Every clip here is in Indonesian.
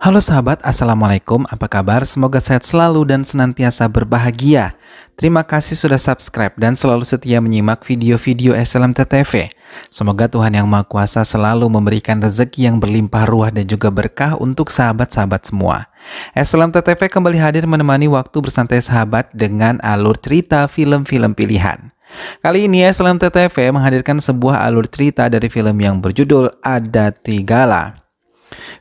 Halo sahabat, Assalamualaikum, apa kabar? Semoga sehat selalu dan senantiasa berbahagia. Terima kasih sudah subscribe dan selalu setia menyimak video-video SLMTTV. Semoga Tuhan Yang Maha Kuasa selalu memberikan rezeki yang berlimpah ruah dan juga berkah untuk sahabat-sahabat semua. SLMTTV kembali hadir menemani waktu bersantai sahabat dengan alur cerita film-film pilihan. Kali ini SLMTTV menghadirkan sebuah alur cerita dari film yang berjudul Ada Tigala.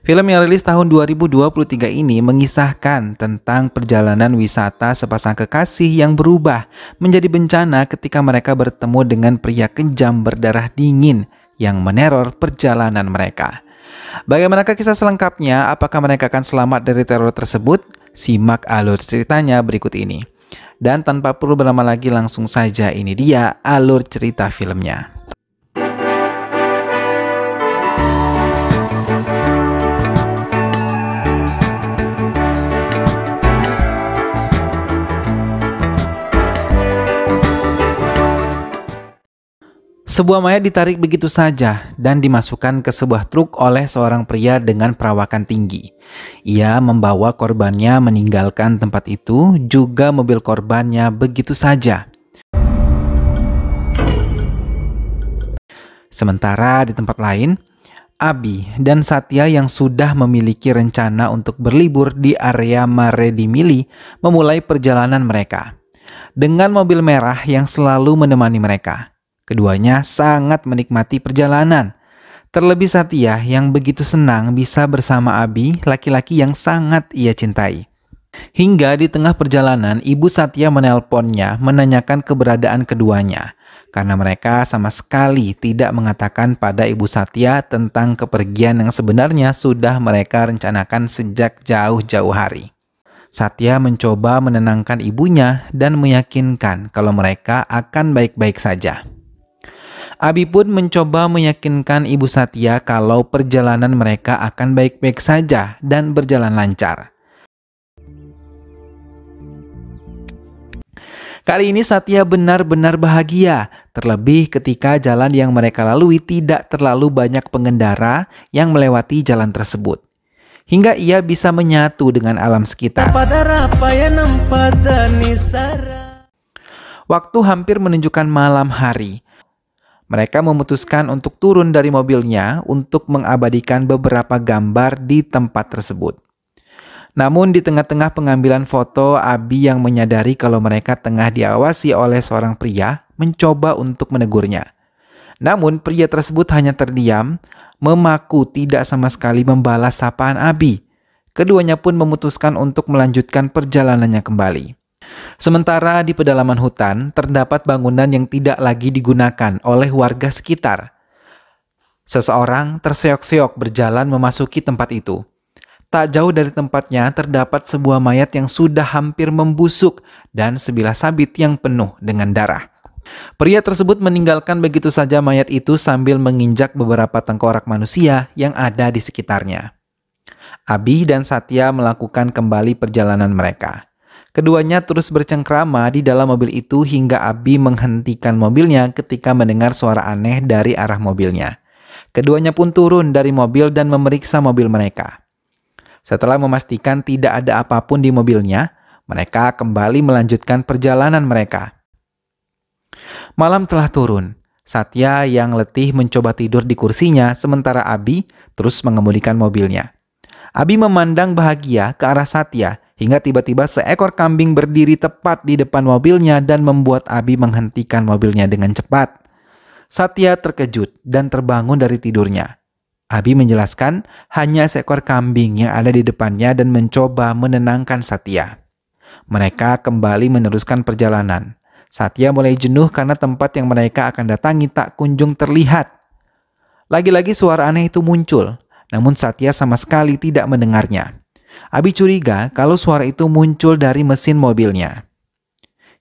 Film yang rilis tahun 2023 ini mengisahkan tentang perjalanan wisata sepasang kekasih yang berubah menjadi bencana ketika mereka bertemu dengan pria kejam berdarah dingin yang meneror perjalanan mereka. Bagaimanakah kisah selengkapnya? Apakah mereka akan selamat dari teror tersebut? Simak alur ceritanya berikut ini. Dan tanpa perlu berlama lagi, langsung saja ini dia alur cerita filmnya. Sebuah mayat ditarik begitu saja dan dimasukkan ke sebuah truk oleh seorang pria dengan perawakan tinggi. Ia membawa korbannya meninggalkan tempat itu, juga mobil korbannya begitu saja. Sementara di tempat lain, Abi dan Satya yang sudah memiliki rencana untuk berlibur di area Mare di Mili memulai perjalanan mereka dengan mobil merah yang selalu menemani mereka. Keduanya sangat menikmati perjalanan. Terlebih Satya yang begitu senang bisa bersama Abi, laki-laki yang sangat ia cintai. Hingga di tengah perjalanan, ibu Satya menelponnya menanyakan keberadaan keduanya. Karena mereka sama sekali tidak mengatakan pada ibu Satya tentang kepergian yang sebenarnya sudah mereka rencanakan sejak jauh-jauh hari. Satya mencoba menenangkan ibunya dan meyakinkan kalau mereka akan baik-baik saja. Abi pun mencoba meyakinkan ibu Satya kalau perjalanan mereka akan baik-baik saja dan berjalan lancar. Kali ini Satya benar-benar bahagia, terlebih ketika jalan yang mereka lalui tidak terlalu banyak pengendara yang melewati jalan tersebut. Hingga ia bisa menyatu dengan alam sekitar. Waktu hampir menunjukkan malam hari. Mereka memutuskan untuk turun dari mobilnya untuk mengabadikan beberapa gambar di tempat tersebut. Namun di tengah-tengah pengambilan foto, Abi yang menyadari kalau mereka tengah diawasi oleh seorang pria mencoba untuk menegurnya. Namun pria tersebut hanya terdiam, memaku tidak sama sekali membalas sapaan Abi. Keduanya pun memutuskan untuk melanjutkan perjalanannya kembali. Sementara di pedalaman hutan terdapat bangunan yang tidak lagi digunakan oleh warga sekitar. Seseorang terseok-seok berjalan memasuki tempat itu. Tak jauh dari tempatnya terdapat sebuah mayat yang sudah hampir membusuk dan sebilah sabit yang penuh dengan darah. Pria tersebut meninggalkan begitu saja mayat itu sambil menginjak beberapa tengkorak manusia yang ada di sekitarnya. Abi dan Satya melakukan kembali perjalanan mereka. Keduanya terus bercengkrama di dalam mobil itu hingga Abi menghentikan mobilnya ketika mendengar suara aneh dari arah mobilnya. Keduanya pun turun dari mobil dan memeriksa mobil mereka. Setelah memastikan tidak ada apapun di mobilnya, mereka kembali melanjutkan perjalanan mereka. Malam telah turun. Satya yang letih mencoba tidur di kursinya sementara Abi terus mengemudikan mobilnya. Abi memandang bahagia ke arah Satya hingga tiba-tiba seekor kambing berdiri tepat di depan mobilnya dan membuat Abi menghentikan mobilnya dengan cepat. Satya terkejut dan terbangun dari tidurnya. Abi menjelaskan hanya seekor kambing yang ada di depannya dan mencoba menenangkan Satya. Mereka kembali meneruskan perjalanan. Satya mulai jenuh karena tempat yang mereka akan datangi tak kunjung terlihat. Lagi-lagi suara aneh itu muncul, namun Satya sama sekali tidak mendengarnya. Abi curiga kalau suara itu muncul dari mesin mobilnya.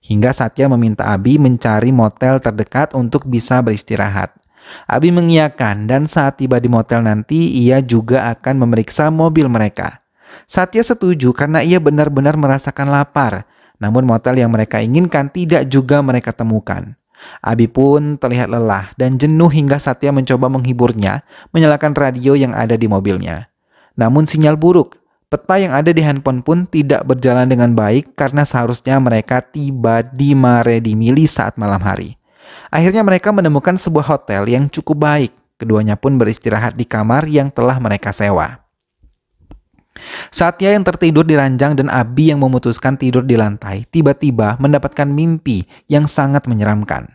Hingga Satya meminta Abi mencari motel terdekat untuk bisa beristirahat. Abi mengiyakan dan saat tiba di motel nanti ia juga akan memeriksa mobil mereka. Satya setuju karena ia benar-benar merasakan lapar. Namun motel yang mereka inginkan tidak juga mereka temukan. Abi pun terlihat lelah dan jenuh hingga Satya mencoba menghiburnya menyalakan radio yang ada di mobilnya. Namun sinyal buruk. Peta yang ada di handphone pun tidak berjalan dengan baik karena seharusnya mereka tiba di Mare di Mili saat malam hari. Akhirnya mereka menemukan sebuah hotel yang cukup baik. Keduanya pun beristirahat di kamar yang telah mereka sewa. Satya yang tertidur di ranjang dan Abi yang memutuskan tidur di lantai tiba-tiba mendapatkan mimpi yang sangat menyeramkan.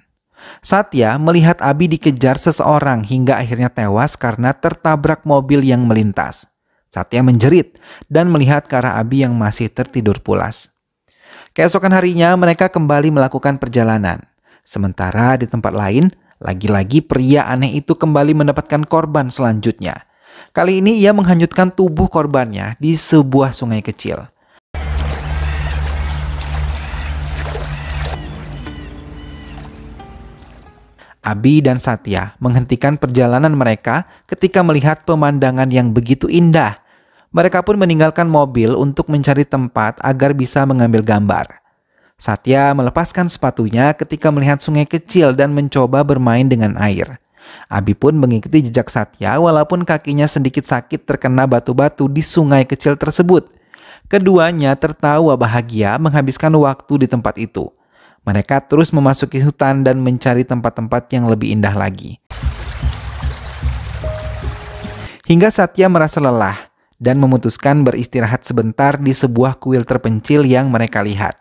Satya melihat Abi dikejar seseorang hingga akhirnya tewas karena tertabrak mobil yang melintas. Satya menjerit dan melihat ke arah Abi yang masih tertidur pulas. Keesokan harinya mereka kembali melakukan perjalanan. Sementara di tempat lain, lagi-lagi pria aneh itu kembali mendapatkan korban selanjutnya. Kali ini ia menghanyutkan tubuh korbannya di sebuah sungai kecil. Abi dan Satya menghentikan perjalanan mereka ketika melihat pemandangan yang begitu indah. Mereka pun meninggalkan mobil untuk mencari tempat agar bisa mengambil gambar. Satya melepaskan sepatunya ketika melihat sungai kecil dan mencoba bermain dengan air. Abi pun mengikuti jejak Satya walaupun kakinya sedikit sakit terkena batu-batu di sungai kecil tersebut. Keduanya tertawa bahagia menghabiskan waktu di tempat itu. Mereka terus memasuki hutan dan mencari tempat-tempat yang lebih indah lagi. Hingga Satya merasa lelah dan memutuskan beristirahat sebentar di sebuah kuil terpencil yang mereka lihat.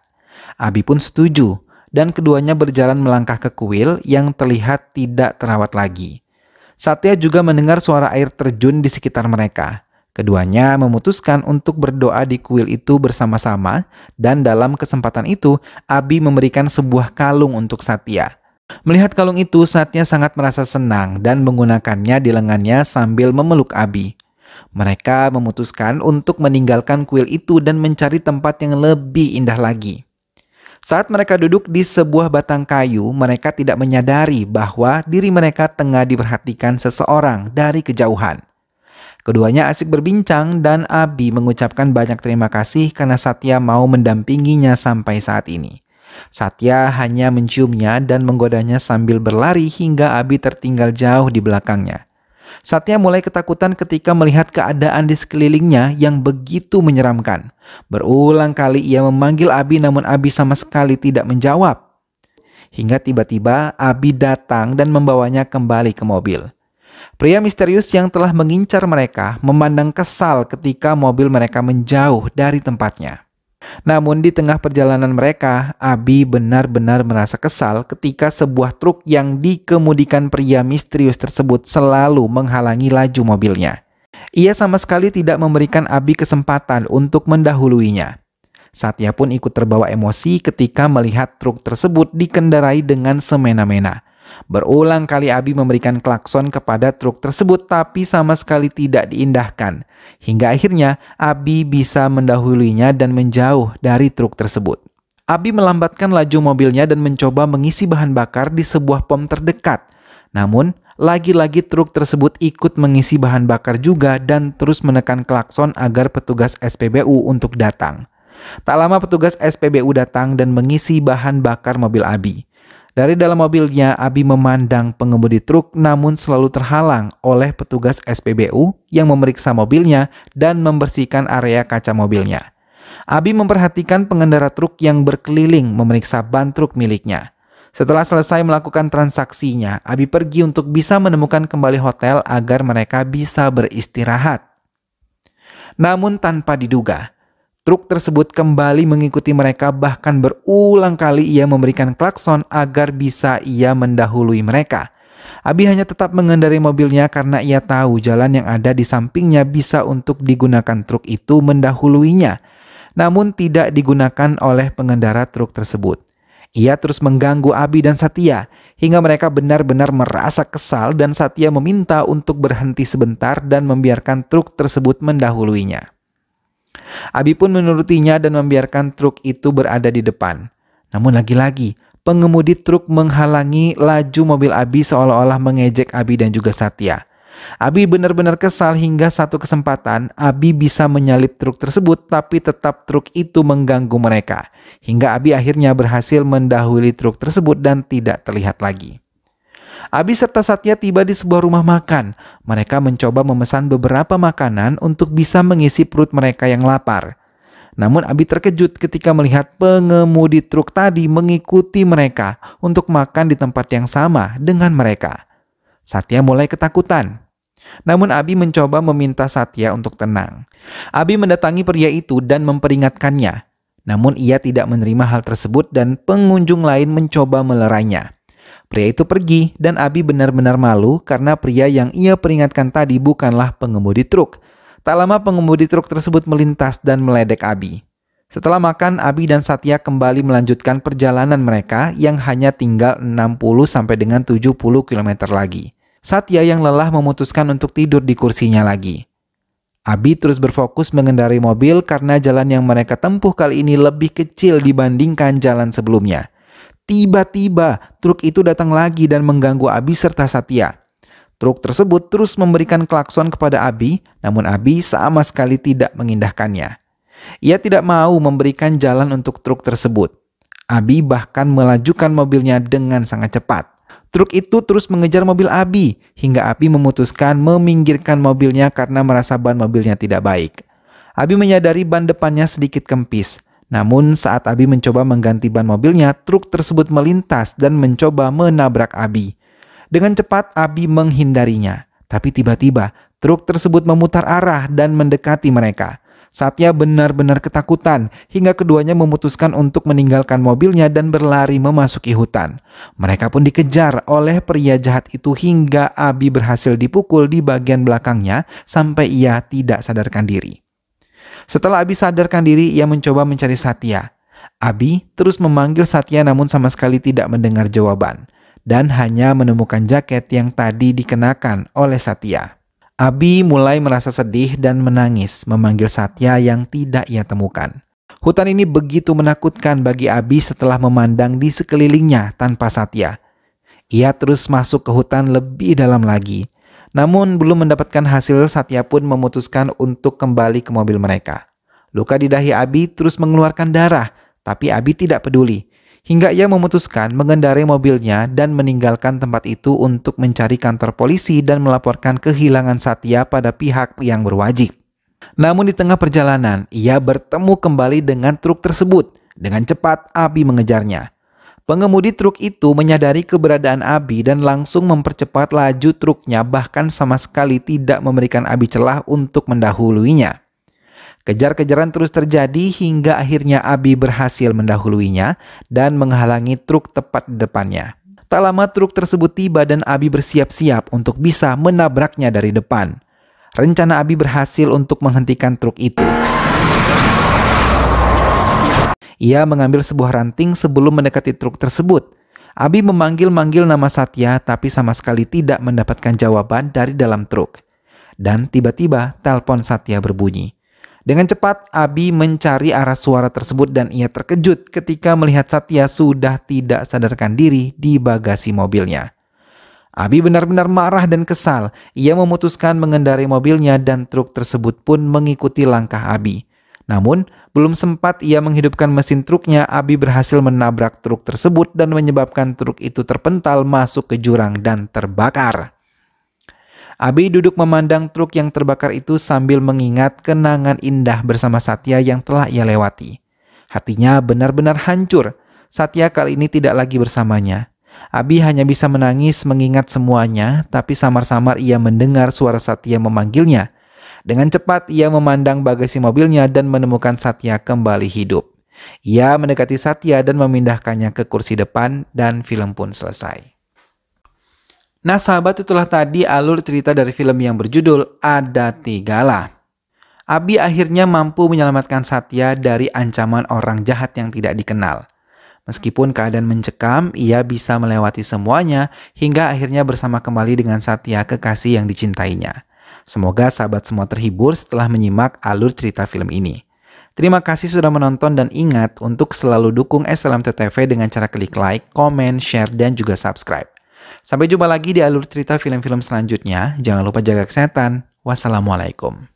Abi pun setuju dan keduanya berjalan melangkah ke kuil yang terlihat tidak terawat lagi. Satya juga mendengar suara air terjun di sekitar mereka. Keduanya memutuskan untuk berdoa di kuil itu bersama-sama dan dalam kesempatan itu Abi memberikan sebuah kalung untuk Satya. Melihat kalung itu, Satya sangat merasa senang dan menggunakannya di lengannya sambil memeluk Abi. Mereka memutuskan untuk meninggalkan kuil itu dan mencari tempat yang lebih indah lagi. Saat mereka duduk di sebuah batang kayu, mereka tidak menyadari bahwa diri mereka tengah diperhatikan seseorang dari kejauhan. Keduanya asik berbincang dan Abi mengucapkan banyak terima kasih karena Satya mau mendampinginya sampai saat ini. Satya hanya menciumnya dan menggodanya sambil berlari hingga Abi tertinggal jauh di belakangnya. Satya mulai ketakutan ketika melihat keadaan di sekelilingnya yang begitu menyeramkan. Berulang kali ia memanggil Abi namun Abi sama sekali tidak menjawab. Hingga tiba-tiba Abi datang dan membawanya kembali ke mobil. Pria misterius yang telah mengincar mereka memandang kesal ketika mobil mereka menjauh dari tempatnya. Namun di tengah perjalanan mereka, Abi benar-benar merasa kesal ketika sebuah truk yang dikemudikan pria misterius tersebut selalu menghalangi laju mobilnya. Ia sama sekali tidak memberikan Abi kesempatan untuk mendahuluinya. Satya pun ikut terbawa emosi ketika melihat truk tersebut dikendarai dengan semena-mena. Berulang kali Abi memberikan klakson kepada truk tersebut tapi sama sekali tidak diindahkan. Hingga akhirnya Abi bisa mendahuluinya dan menjauh dari truk tersebut. Abi melambatkan laju mobilnya dan mencoba mengisi bahan bakar di sebuah pom terdekat. Namun, lagi-lagi truk tersebut ikut mengisi bahan bakar juga dan terus menekan klakson agar petugas SPBU untuk datang. Tak lama petugas SPBU datang dan mengisi bahan bakar mobil Abi. Dari dalam mobilnya, Abi memandang pengemudi truk namun selalu terhalang oleh petugas SPBU yang memeriksa mobilnya dan membersihkan area kaca mobilnya. Abi memperhatikan pengendara truk yang berkeliling memeriksa ban truk miliknya. Setelah selesai melakukan transaksinya, Abi pergi untuk bisa menemukan kembali hotel agar mereka bisa beristirahat. Namun tanpa diduga, truk tersebut kembali mengikuti mereka, bahkan berulang kali ia memberikan klakson agar bisa ia mendahului mereka. Abi hanya tetap mengendarai mobilnya karena ia tahu jalan yang ada di sampingnya bisa untuk digunakan truk itu mendahuluinya. Namun tidak digunakan oleh pengendara truk tersebut. Ia terus mengganggu Abi dan Satya hingga mereka benar-benar merasa kesal dan Satya meminta untuk berhenti sebentar dan membiarkan truk tersebut mendahuluinya. Abi pun menurutinya dan membiarkan truk itu berada di depan. Namun lagi-lagi, pengemudi truk menghalangi laju mobil Abi seolah-olah mengejek Abi dan juga Satya. Abi benar-benar kesal hingga satu kesempatan Abi bisa menyalip truk tersebut tapi tetap truk itu mengganggu mereka. Hingga Abi akhirnya berhasil mendahului truk tersebut dan tidak terlihat lagi. Abi serta Satya tiba di sebuah rumah makan. Mereka mencoba memesan beberapa makanan untuk bisa mengisi perut mereka yang lapar. Namun Abi terkejut ketika melihat pengemudi truk tadi mengikuti mereka untuk makan di tempat yang sama dengan mereka. Satya mulai ketakutan. Namun Abi mencoba meminta Satya untuk tenang. Abi mendatangi pria itu dan memperingatkannya. Namun ia tidak menerima hal tersebut dan pengunjung lain mencoba melerainya. Pria itu pergi dan Abi benar-benar malu karena pria yang ia peringatkan tadi bukanlah pengemudi truk. Tak lama pengemudi truk tersebut melintas dan meledek Abi. Setelah makan, Abi dan Satya kembali melanjutkan perjalanan mereka yang hanya tinggal 60 sampai dengan 70 km lagi. Satya yang lelah memutuskan untuk tidur di kursinya lagi. Abi terus berfokus mengendarai mobil karena jalan yang mereka tempuh kali ini lebih kecil dibandingkan jalan sebelumnya. Tiba-tiba, truk itu datang lagi dan mengganggu Abi serta Satya. Truk tersebut terus memberikan klakson kepada Abi, namun Abi sama sekali tidak mengindahkannya. Ia tidak mau memberikan jalan untuk truk tersebut. Abi bahkan melajukan mobilnya dengan sangat cepat. Truk itu terus mengejar mobil Abi, hingga Abi memutuskan meminggirkan mobilnya karena merasa ban mobilnya tidak baik. Abi menyadari ban depannya sedikit kempis. Namun saat Abi mencoba mengganti ban mobilnya, truk tersebut melintas dan mencoba menabrak Abi. Dengan cepat Abi menghindarinya, tapi tiba-tiba truk tersebut memutar arah dan mendekati mereka. Satya benar-benar ketakutan hingga keduanya memutuskan untuk meninggalkan mobilnya dan berlari memasuki hutan. Mereka pun dikejar oleh pria jahat itu hingga Abi berhasil dipukul di bagian belakangnya sampai ia tidak sadarkan diri. Setelah Abi sadarkan diri, ia mencoba mencari Satya. Abi terus memanggil Satya namun sama sekali tidak mendengar jawaban dan hanya menemukan jaket yang tadi dikenakan oleh Satya. Abi mulai merasa sedih dan menangis memanggil Satya yang tidak ia temukan. Hutan ini begitu menakutkan bagi Abi setelah memandang di sekelilingnya tanpa Satya. Ia terus masuk ke hutan lebih dalam lagi. Namun belum mendapatkan hasil, Satya pun memutuskan untuk kembali ke mobil mereka. Luka di dahi Abi terus mengeluarkan darah, tapi Abi tidak peduli. Hingga ia memutuskan mengendarai mobilnya dan meninggalkan tempat itu untuk mencari kantor polisi dan melaporkan kehilangan Satya pada pihak yang berwajib. Namun di tengah perjalanan, ia bertemu kembali dengan truk tersebut. Dengan cepat, Abi mengejarnya. Pengemudi truk itu menyadari keberadaan Abi dan langsung mempercepat laju truknya, bahkan sama sekali tidak memberikan Abi celah untuk mendahuluinya. Kejar-kejaran terus terjadi hingga akhirnya Abi berhasil mendahuluinya dan menghalangi truk tepat di depannya. Tak lama truk tersebut tiba dan Abi bersiap-siap untuk bisa menabraknya dari depan. Rencana Abi berhasil untuk menghentikan truk itu. Ia mengambil sebuah ranting sebelum mendekati truk tersebut. Abi memanggil-manggil nama Satya tapi sama sekali tidak mendapatkan jawaban dari dalam truk. Dan tiba-tiba telepon Satya berbunyi. Dengan cepat Abi mencari arah suara tersebut dan ia terkejut ketika melihat Satya sudah tidak sadarkan diri di bagasi mobilnya. Abi benar-benar marah dan kesal. Ia memutuskan mengendarai mobilnya dan truk tersebut pun mengikuti langkah Abi. Namun, belum sempat ia menghidupkan mesin truknya, Abi berhasil menabrak truk tersebut dan menyebabkan truk itu terpental masuk ke jurang dan terbakar. Abi duduk memandang truk yang terbakar itu sambil mengingat kenangan indah bersama Satya yang telah ia lewati. Hatinya benar-benar hancur. Satya kali ini tidak lagi bersamanya. Abi hanya bisa menangis mengingat semuanya, tapi samar-samar ia mendengar suara Satya memanggilnya. Dengan cepat ia memandang bagasi mobilnya dan menemukan Satya kembali hidup. Ia mendekati Satya dan memindahkannya ke kursi depan dan film pun selesai. Nah sahabat, itulah tadi alur cerita dari film yang berjudul Ada Tigalah. Abi akhirnya mampu menyelamatkan Satya dari ancaman orang jahat yang tidak dikenal. Meskipun keadaan mencekam, ia bisa melewati semuanya hingga akhirnya bersama kembali dengan Satya, kekasih yang dicintainya. Semoga sahabat semua terhibur setelah menyimak alur cerita film ini. Terima kasih sudah menonton dan ingat untuk selalu dukung SLMT-TV dengan cara klik like, komen, share, dan juga subscribe. Sampai jumpa lagi di alur cerita film-film selanjutnya. Jangan lupa jaga kesehatan. Wassalamualaikum.